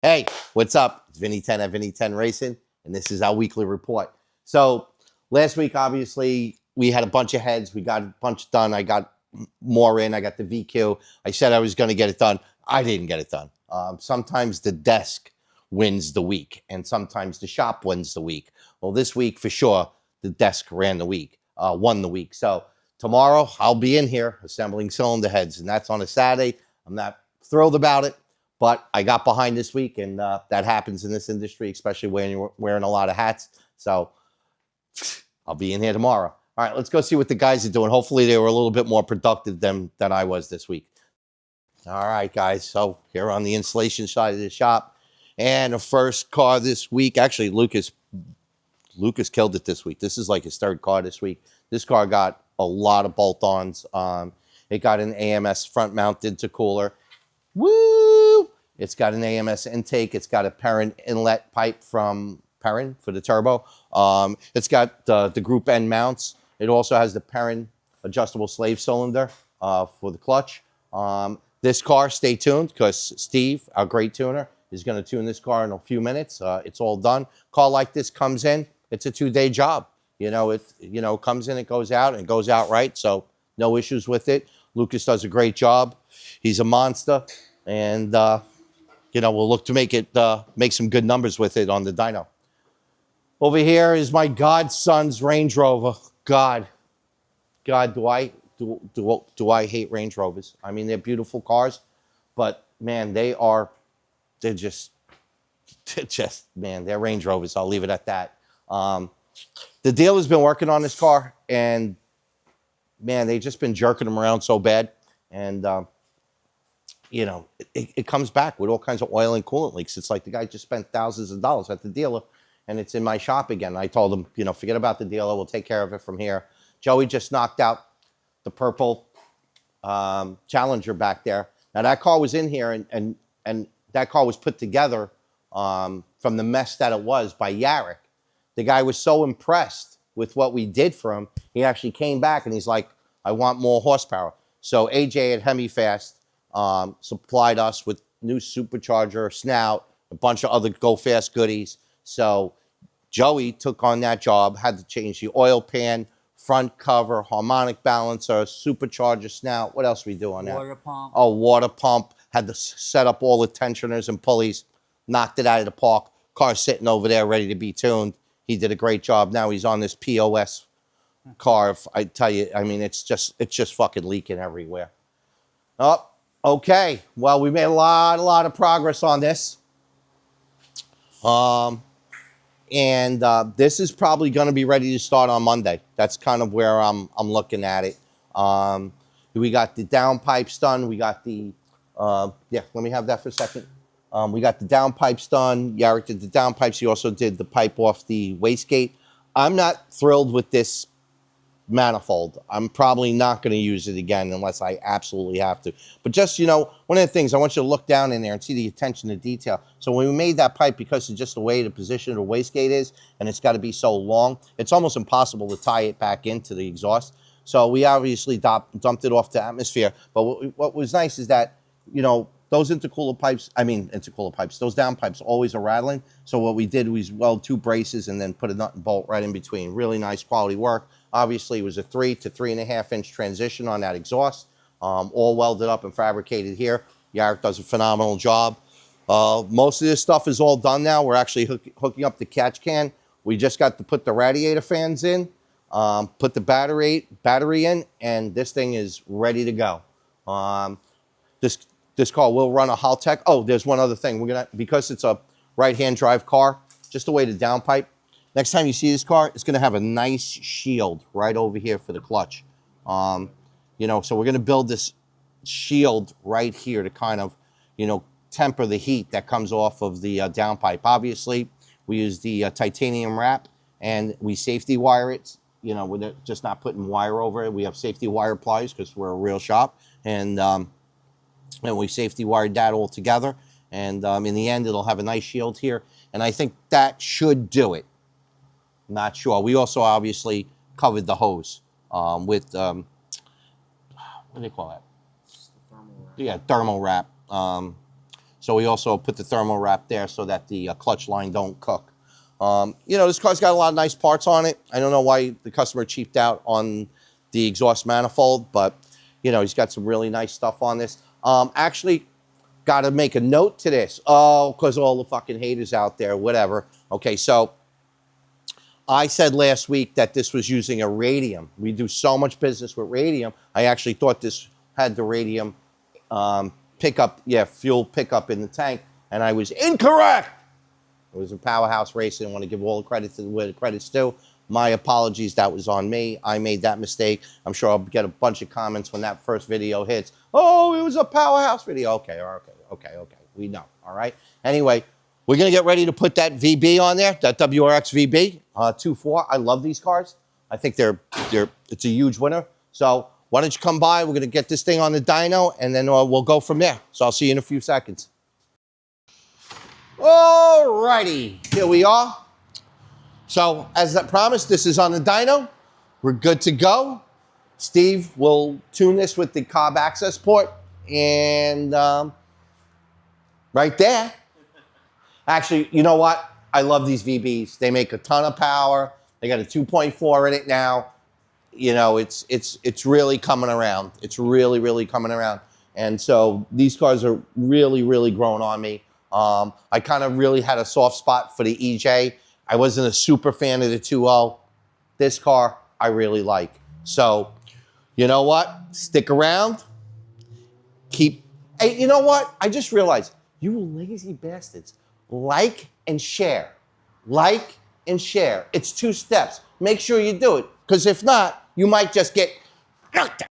Hey, what's up? It's Vinny Ten at Vinny Ten Ṛaciŋg, and this is our weekly report. So last week, obviously, we had a bunch of heads. We got a bunch done. I got more in. I got the VQ. I said I was going to get it done. I didn't get it done. Sometimes the desk wins the week, and sometimes the shop wins the week. Well, this week, for sure, the desk won the week. So tomorrow, I'll be in here assembling cylinder heads, and that's on a Saturday. I'm not thrilled about it. But I got behind this week, and that happens in this industry, especially when you're wearing a lot of hats. So I'll be in here tomorrow. All right, let's go see what the guys are doing. Hopefully they were a little bit more productive than I was this week. All right, guys. So here on the installation side of the shop. And the first car this week, actually, Lucas killed it this week. This is like his third car this week. This car got a lot of bolt-ons. It got an AMS front-mounted intercooler. Woo! It's got an AMS intake. It's got a Perrin inlet pipe from Perrin for the turbo. It's got the group N mounts. It also has the Perrin adjustable slave cylinder for the clutch. This car, stay tuned, because Steve, our great tuner, is going to tune this car in a few minutes. It's all done. Car like this comes in. It's a 2-day job. It comes in, it goes out, and it goes out right. So no issues with it. Lucas does a great job. He's a monster, and we'll look to make some good numbers with it on the dyno. Over here is my godson's Range Rover. God, do I hate Range Rovers? I mean, they're beautiful cars, but man, they're just man, they're Range Rovers. I'll leave it at that. The dealer's been working on this car, and man, they've just been jerking them around so bad. And, it comes back with all kinds of oil and coolant leaks. It's like the guy just spent thousands of dollars at the dealer, and it's in my shop again. I told him, forget about the dealer. We'll take care of it from here. Joey just knocked out the purple Challenger back there. Now, that car was in here, and that car was put together from the mess that it was by Yarrick. The guy was so impressed with what we did for him, he actually came back, and he's like, I want more horsepower. So AJ at HemiFast supplied us with new supercharger, snout, a bunch of other Go Fast goodies. So Joey took on that job, had to change the oil pan, front cover, harmonic balancer, supercharger, snout. What else we do on that? Water pump. Oh, water pump. Had to set up all the tensioners and pulleys. Knocked it out of the park. Car sitting over there ready to be tuned. He did a great job. Now he's on this POS car. I tell you, I mean, it's just fucking leaking everywhere. Oh, okay. Well, we made a lot of progress on this. This is probably going to be ready to start on Monday. That's kind of where I'm looking at it. We got the downpipes done. We got the let me have that for a second. We got the downpipes done. Yarrick did the downpipes. He also did the pipe off the wastegate. I'm not thrilled with this manifold. I'm probably not going to use it again unless I absolutely have to. But just, one of the things, I want you to look down in there and see the attention to detail. So when we made that pipe, because of just the way the position of the wastegate is, and it's got to be so long, it's almost impossible to tie it back into the exhaust. So we obviously dumped it off the atmosphere. But what was nice is that, those intercooler pipes, those down pipes always are rattling. So what we did was weld 2 braces and then put a nut and bolt right in between. Really nice quality work. Obviously, it was a 3 to 3.5 inch transition on that exhaust. All welded up and fabricated here. Yarrick does a phenomenal job. Most of this stuff is all done now. We're actually hooking up the catch can. We just got to put the radiator fans in, put the battery in, and this thing is ready to go. This car will run a Haltech. Oh, there's one other thing. Because it's a right-hand drive car, just the way the downpipe. Next time you see this car, it's going to have a nice shield right over here for the clutch. So we're going to build this shield right here to kind of, temper the heat that comes off of the downpipe. Obviously, we use the titanium wrap, and we safety wire it. We're just not putting wire over it. We have safety wire pliers because we're a real shop. And we safety wired that all together. And in the end, it'll have a nice shield here. And I think that should do it. Not sure. We also obviously covered the hose with, what do they call that? Thermal wrap. Yeah, thermal wrap. So we also put the thermal wrap there so that the clutch line don't cook. You know, this car's got a lot of nice parts on it. I don't know why the customer cheaped out on the exhaust manifold, but, you know, he's got some really nice stuff on this. Actually, got to make a note to this. Oh, because all the fucking haters out there, whatever. Okay, so I said last week that this was using a radium. We do so much business with radium. I actually thought this had the radium pickup, fuel pickup in the tank, and I was incorrect. It was a Powerhouse Racing. I want to give all the credit to where the credit's due. My apologies, that was on me. I made that mistake. I'm sure I'll get a bunch of comments when that first video hits. Oh, it was a Powerhouse video. Okay. We know, all right? Anyway, we're going to get ready to put that VB on there, that WRX VB 2.4. I love these cars. I think it's a huge winner. So why don't you come by? We're going to get this thing on the dyno, and then we'll go from there. So I'll see you in a few seconds. All righty, here we are. So as I promised, this is on the dyno. We're good to go. Steve will tune this with the carb access port, and right there. Actually, you know what? I love these VBs. They make a ton of power. They got a 2.4 in it now. You know, it's really coming around. It's really coming around. And so these cars are really growing on me. I kind of really had a soft spot for the EJ. I wasn't a super fan of the 2.0. This car, I really like. So, you know what? Stick around. Hey, you know what? I just realized, you lazy bastards. Like and share. Like and share. It's 2 steps. Make sure you do it. Because if not, you might just get knocked